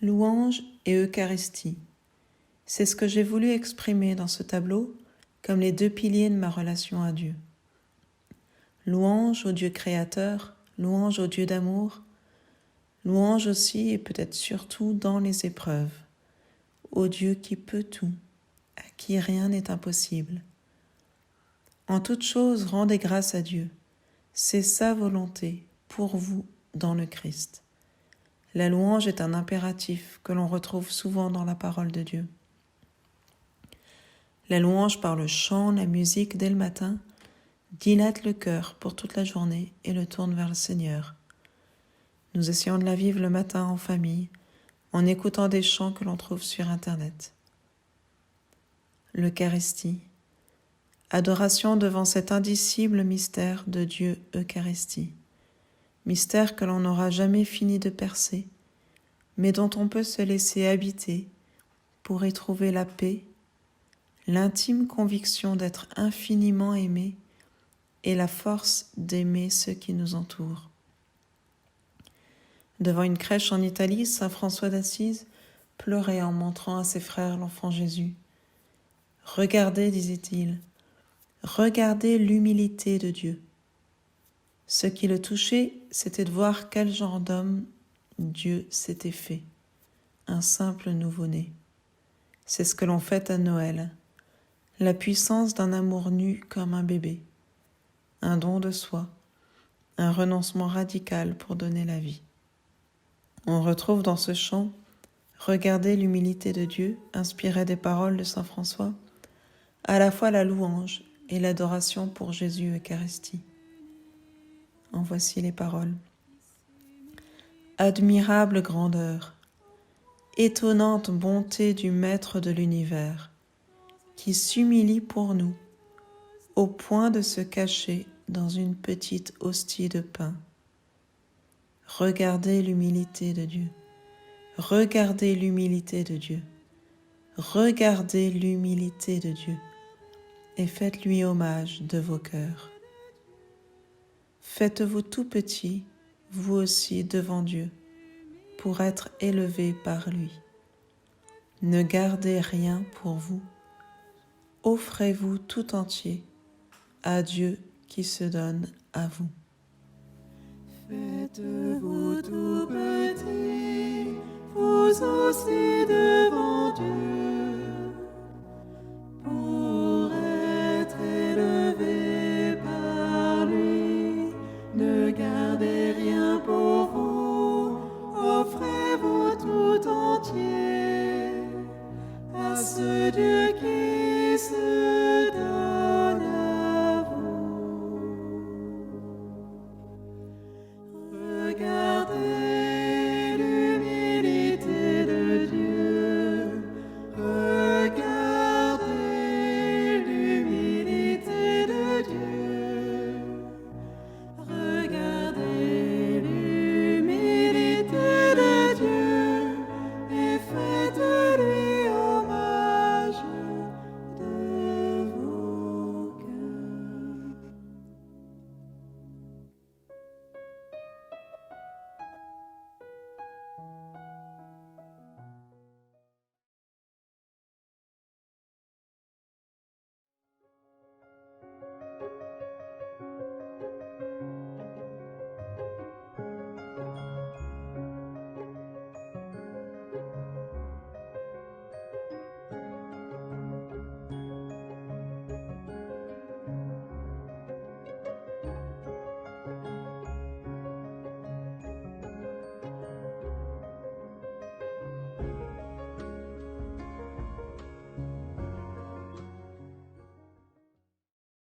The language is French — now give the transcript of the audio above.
Louange et Eucharistie. C'est ce que j'ai voulu exprimer dans ce tableau comme les deux piliers de ma relation à Dieu. Louange au Dieu créateur, louange au Dieu d'amour, louange aussi et peut-être surtout dans les épreuves, au Dieu qui peut tout, à qui rien n'est impossible. En toute chose, rendez grâce à Dieu. C'est sa volonté pour vous dans le Christ. La louange est un impératif que l'on retrouve souvent dans la parole de Dieu. La louange par le chant, la musique dès le matin, dilate le cœur pour toute la journée et le tourne vers le Seigneur. Nous essayons de la vivre le matin en famille, en écoutant des chants que l'on trouve sur Internet. L'Eucharistie. Adoration devant cet indicible mystère de Dieu Eucharistie. Mystère que l'on n'aura jamais fini de percer, mais dont on peut se laisser habiter pour y trouver la paix, l'intime conviction d'être infiniment aimé et la force d'aimer ceux qui nous entourent. Devant une crèche en Italie, saint François d'Assise pleurait en montrant à ses frères l'enfant Jésus. « Regardez, disait-il, regardez l'humilité de Dieu. » Ce qui le touchait, c'était de voir quel genre d'homme Dieu s'était fait, un simple nouveau-né. C'est ce que l'on fête à Noël, la puissance d'un amour nu comme un bébé, un don de soi, un renoncement radical pour donner la vie. On retrouve dans ce chant « Regardez l'humilité de Dieu » inspiré des paroles de saint François, à la fois la louange et l'adoration pour Jésus Eucharistie. En voici les paroles. Admirable grandeur, étonnante bonté du Maître de l'univers, qui s'humilie pour nous, au point de se cacher dans une petite hostie de pain. Regardez l'humilité de Dieu. Regardez l'humilité de Dieu. Regardez l'humilité de Dieu et faites-lui hommage de vos cœurs. Faites-vous tout petit, vous aussi devant Dieu, pour être élevé par lui. Ne gardez rien pour vous. Offrez-vous tout entier à Dieu qui se donne à vous. Faites-vous tout petit, vous aussi devant Dieu.